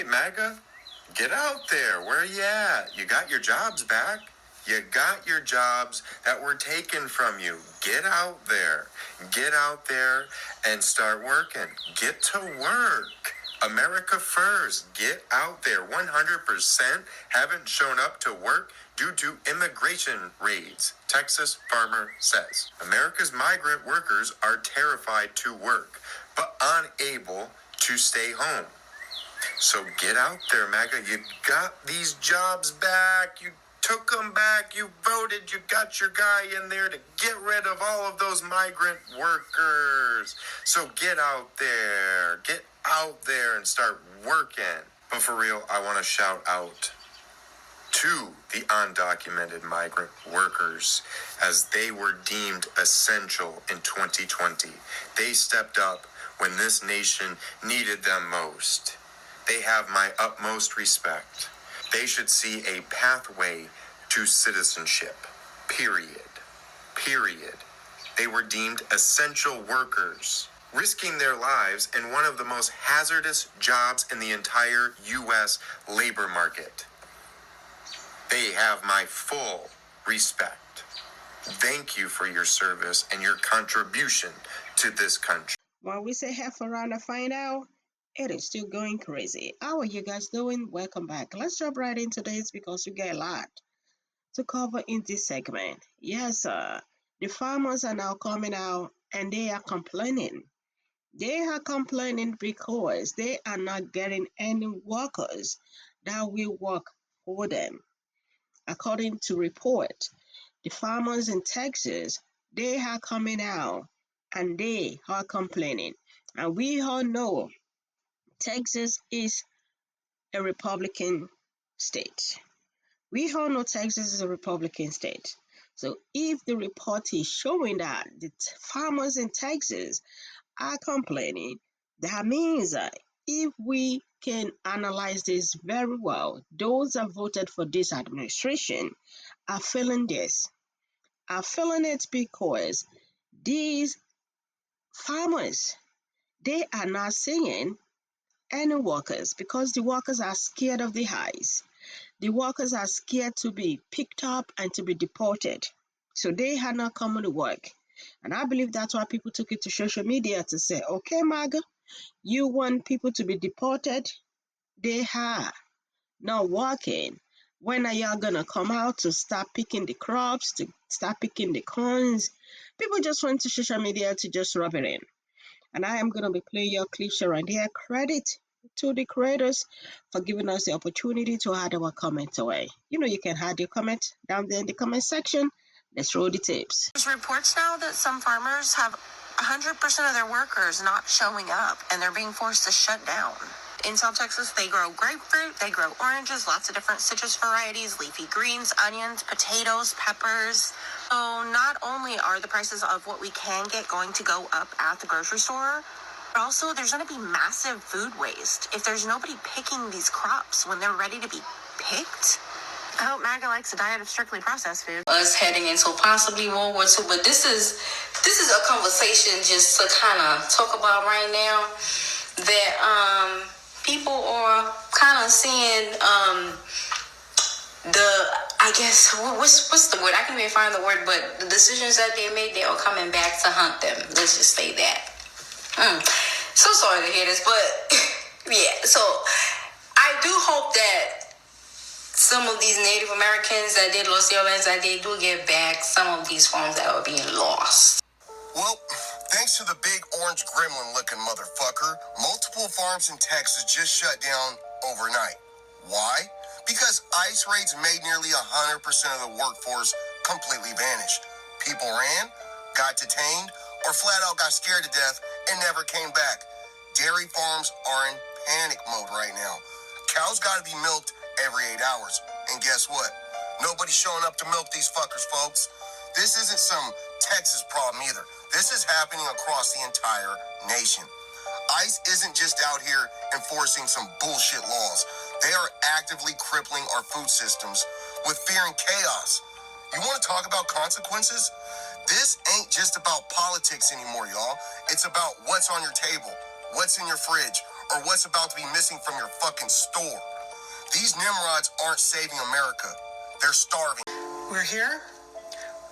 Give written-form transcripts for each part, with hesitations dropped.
right, MAGA. Get out there. Where are you at? You got your jobs back. You got your jobs that were taken from you. Get out there. Get out there and start working. Get to work. America first. Get out there. 100% haven't shown up to work due to immigration raids, Texas farmer says. America's migrant workers are terrified to work, but unable to stay home. So get out there, MAGA. You got these jobs back. You took them back. You voted. You got your guy in there to get rid of all of those migrant workers. So get out there. Get out there and start working. But for real, I want to shout out to the undocumented migrant workers as they were deemed essential in 2020. They stepped up when this nation needed them most. They have my utmost respect. They should see a pathway to citizenship. Period. Period. They were deemed essential workers, risking their lives in one of the most hazardous jobs in the entire U.S. labor market. They have my full respect. Thank you for your service and your contribution to this country. When we say half around to find out, it is still going crazy. How are you guys doing? Welcome back. Let's jump right into this because we get a lot to cover in this segment. Yes, the farmers are now coming out and they are complaining. They are complaining because they are not getting any workers that will work for them. According to report, the farmers in Texas, they are coming out and they are complaining. And we all know Texas is a Republican state. We all know Texas is a Republican state. So if the report is showing that the farmers in Texas are complaining, that means that if we can analyze this very well, those that voted for this administration are feeling this, are feeling it because these farmers, they are not seeing any workers because the workers are scared of the ICE. The workers are scared to be picked up and to be deported. So they are not coming to work. And I believe that's why people took it to social media to say, okay, MAGA, you want people to be deported? They are not working. When are y'all gonna come out to start picking the crops, to start picking the corns? People just went to social media to just rub it in. And I am going to be playing your clips around here. Credit to the creators for giving us the opportunity to add our comments away. You know, you can add your comment down there in the comment section. Let's roll the tapes. There's reports now that some farmers have 100% of their workers not showing up and they're being forced to shut down. In South Texas, they grow grapefruit, they grow oranges, lots of different citrus varieties, leafy greens, onions, potatoes, peppers. So not only are the prices of what we can get going to go up at the grocery store, but also there's going to be massive food waste if there's nobody picking these crops when they're ready to be picked. I hope MAGA likes a diet of strictly processed food. Us heading into possibly World War II, but this is a conversation just to kind of talk about right now that people are kind of seeing I guess what's the word? I can't even find the word, but the decisions that they made, they are coming back to hunt them. Let's just say that. So sorry to hear this, but yeah. So I do hope that some of these Native Americans that did lose their lands, that they do get back some of these farms that are being lost. Well, thanks to the big orange gremlin-looking motherfucker, multiple farms in Texas just shut down overnight. Why? Because ICE raids made nearly 100% of the workforce completely vanish. People ran, got detained, or flat out got scared to death and never came back. Dairy farms are in panic mode right now. Cows gotta be milked every 8 hours. And guess what? Nobody's showing up to milk these fuckers, folks. This isn't some Texas problem either. This is happening across the entire nation. ICE isn't just out here enforcing some bullshit laws. They are actively crippling our food systems with fear and chaos. You want to talk about consequences? This ain't just about politics anymore, y'all. It's about what's on your table, what's in your fridge, or what's about to be missing from your fucking store. These Nimrods aren't saving America. They're starving. We're here.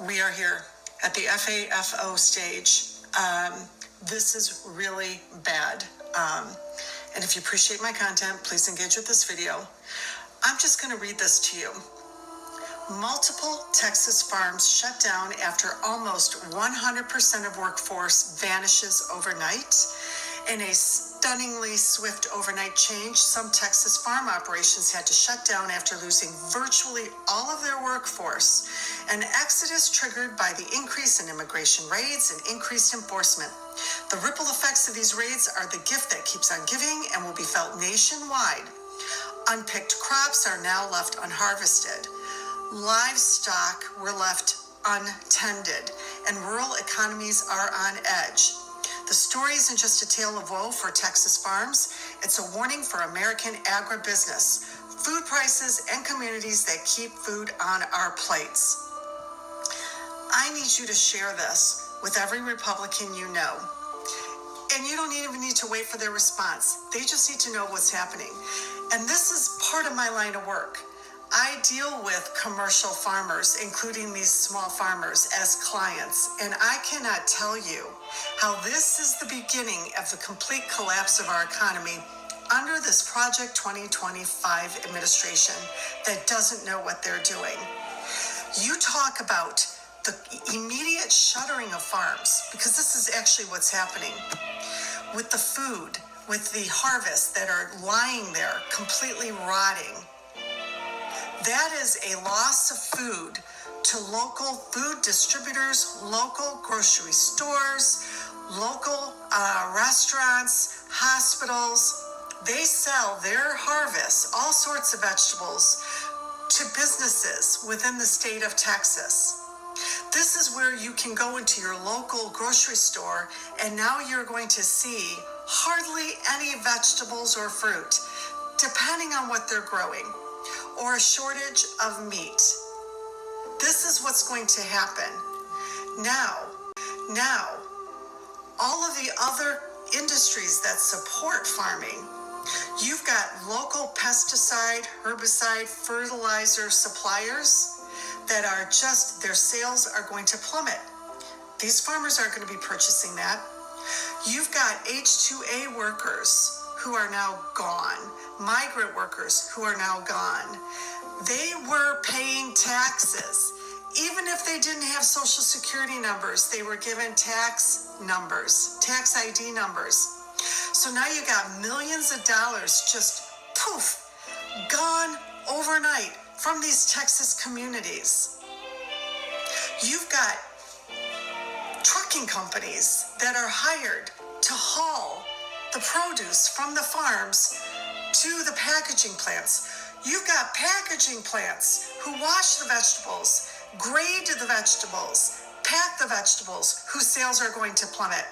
We are here at the FAFO stage. This is really bad. And if you appreciate my content, please engage with this video. I'm just going to read this to you. Multiple Texas farms shut down after almost 100% of workforce vanishes overnight. In a stunningly swift overnight change, some Texas farm operations had to shut down after losing virtually all of their workforce, an exodus triggered by the increase in immigration raids and increased enforcement. The ripple effects of these raids are the gift that keeps on giving and will be felt nationwide. Unpicked crops are now left unharvested. Livestock were left untended, and rural economies are on edge. The story isn't just a tale of woe for Texas farms, it's a warning for American agribusiness, food prices, and communities that keep food on our plates. I need you to share this with every Republican you know. And you don't even need to wait for their response. They just need to know what's happening. And this is part of my line of work. I deal with commercial farmers, including these small farmers, as clients, and I cannot tell you how this is the beginning of the complete collapse of our economy under this Project 2025 administration that doesn't know what they're doing. You talk about the immediate shuttering of farms, because this is actually what's happening with the food, with the harvests that are lying there completely rotting. That is a loss of food to local food distributors, local grocery stores, local restaurants, hospitals. They sell their harvests, all sorts of vegetables, to businesses within the state of Texas. This is where you can go into your local grocery store, and now you're going to see hardly any vegetables or fruit, depending on what they're growing, or a shortage of meat. This is what's going to happen. Now, all of the other industries that support farming, you've got local pesticide, herbicide, fertilizer suppliers that are just, their sales are going to plummet. These farmers aren't going to be purchasing that. You've got H-2A workers who are now gone, migrant workers who are now gone. They were paying taxes. Even if they didn't have social security numbers, they were given tax numbers, tax ID numbers. So now you got millions of dollars just poof, gone overnight from these Texas communities. You've got trucking companies that are hired to haul the produce from the farms to the packaging plants. You've got packaging plants who wash the vegetables, grade the vegetables, pack the vegetables, whose sales are going to plummet.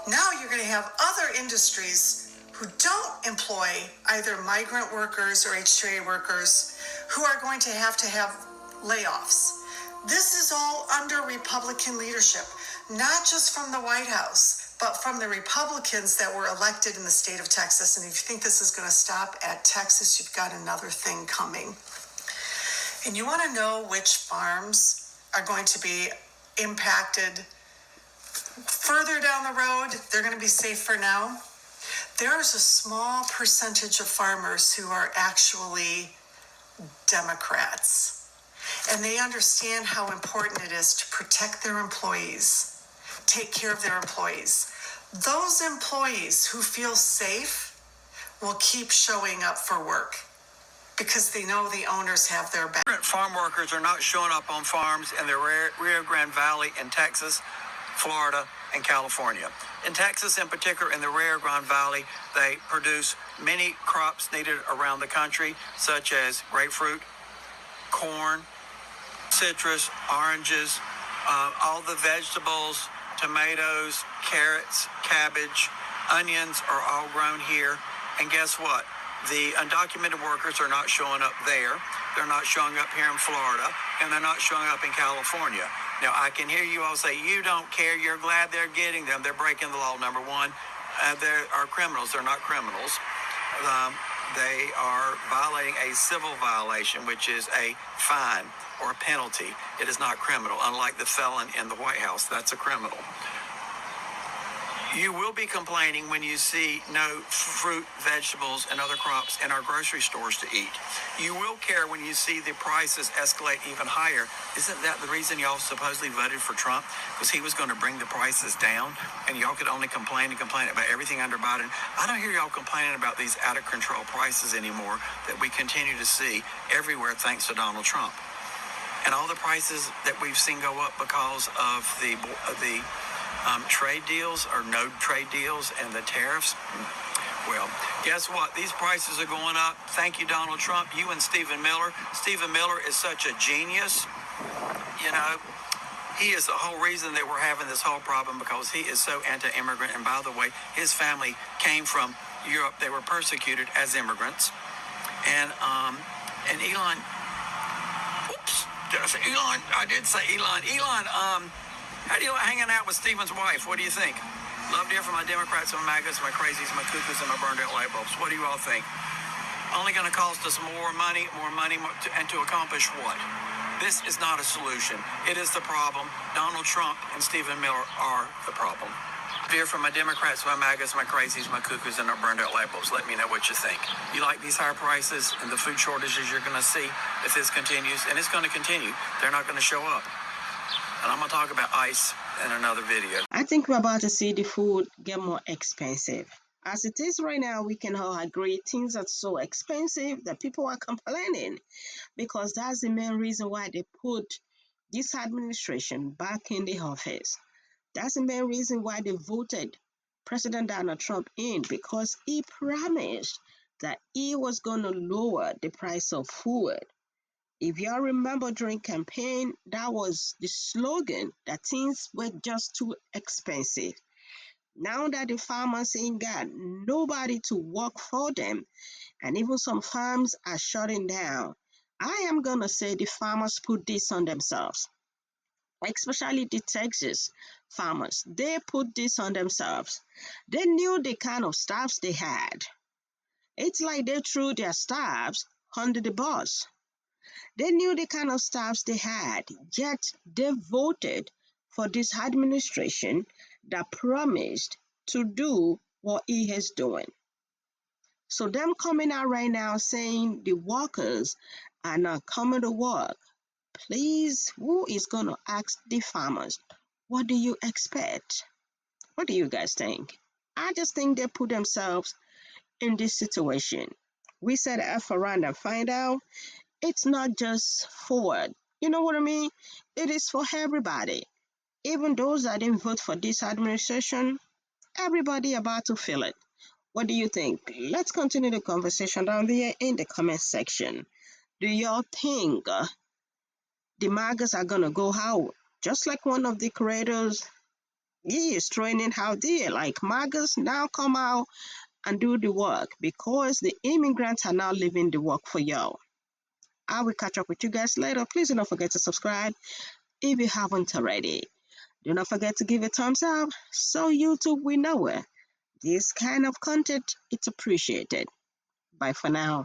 Now you're going to have other industries who don't employ either migrant workers or H-2A workers who are going to have layoffs. This is all under Republican leadership, not just from the White House, but from the Republicans that were elected in the state of Texas. And if you think this is going to stop at Texas, you've got another thing coming. And you want to know which farms are going to be impacted further down the road? They're going to be safe for now. There's a small percentage of farmers who are actually Democrats, and they understand how important it is to protect their employees, take care of their employees. Those employees who feel safe will keep showing up for work because they know the owners have their back. Farm workers are not showing up on farms in the Rio Grande Valley in Texas, Florida, and California. In Texas, in particular, in the Rio Grande Valley, they produce many crops needed around the country, such as grapefruit, corn, citrus, oranges, all the vegetables, tomatoes, carrots, cabbage, onions are all grown here. And guess what? The undocumented workers are not showing up there. They're not showing up here in Florida, and they're not showing up in California. Now, I can hear you all say, you don't care. You're glad they're getting them. They're breaking the law, number one. They are criminals. They're not criminals. They are violating a civil violation, which is a fine or a penalty. It is not criminal, unlike the felon in the White House. That's a criminal. You will be complaining when you see no fruit, vegetables, and other crops in our grocery stores to eat. You will care when you see the prices escalate even higher. Isn't that the reason y'all supposedly voted for Trump? Because he was going to bring the prices down, and y'all could only complain and complain about everything under Biden. I don't hear y'all complaining about these out-of-control prices anymore that we continue to see everywhere thanks to Donald Trump. And all the prices that we've seen go up because of the trade deals or no trade deals and the tariffs. Well, guess what? These prices are going up. Thank you, Donald Trump. You and Stephen Miller. Stephen Miller is such a genius. You know, he is the whole reason that we're having this whole problem, because he is so anti-immigrant. And by the way, his family came from Europe. They were persecuted as immigrants. And Elon, oops, did I say Elon? I did say Elon. Elon, how do you like hanging out with Stephen's wife? What do you think? Love to hear from my Democrats, my MAGAs, my crazies, my cuckoos, and my burned out light bulbs. What do you all think? Only going to cost us more money, and to accomplish what? This is not a solution. It is the problem. Donald Trump and Stephen Miller are the problem. Hear from my Democrats, my MAGAs, my crazies, my cuckoos, and our burned out light bulbs. Let me know what you think. You like these higher prices and the food shortages you're going to see if this continues? And it's going to continue. They're not going to show up. And I'm going to talk about ICE in another video. I think we're about to see the food get more expensive. As it is right now, we can all agree things are so expensive that people are complaining, because that's the main reason why they put this administration back in the office. That's the main reason why they voted President Donald Trump in, because he promised that he was going to lower the price of food. If y'all remember during campaign, that was the slogan, that things were just too expensive. Now that the farmers ain't got nobody to work for them, and even some farms are shutting down, I am gonna say the farmers put this on themselves, especially the Texas farmers. They put this on themselves. They knew the kind of staffs they had. It's like they threw their staffs under the bus. They knew the kind of staffs they had, yet they voted for this administration that promised to do what he is doing. So them coming out right now saying the workers are not coming to work, please, who is going to ask the farmers? What do you expect? What do you guys think? I just think they put themselves in this situation. We said F around and find out. It's not just forward. You know what I mean? It is for everybody. Even those that didn't vote for this administration, everybody about to feel it. What do you think? Let's continue the conversation down there in the comment section. Do y'all think the MAGAs are going to go out? Just like one of the creators, he is training out there. Like, MAGAs now come out and do the work, because the immigrants are now leaving the work for y'all. I will catch up with you guys later. Please do not forget to subscribe if you haven't already. Do not forget to give a thumbs up so YouTube will know it. This kind of content, it's appreciated. Bye for now.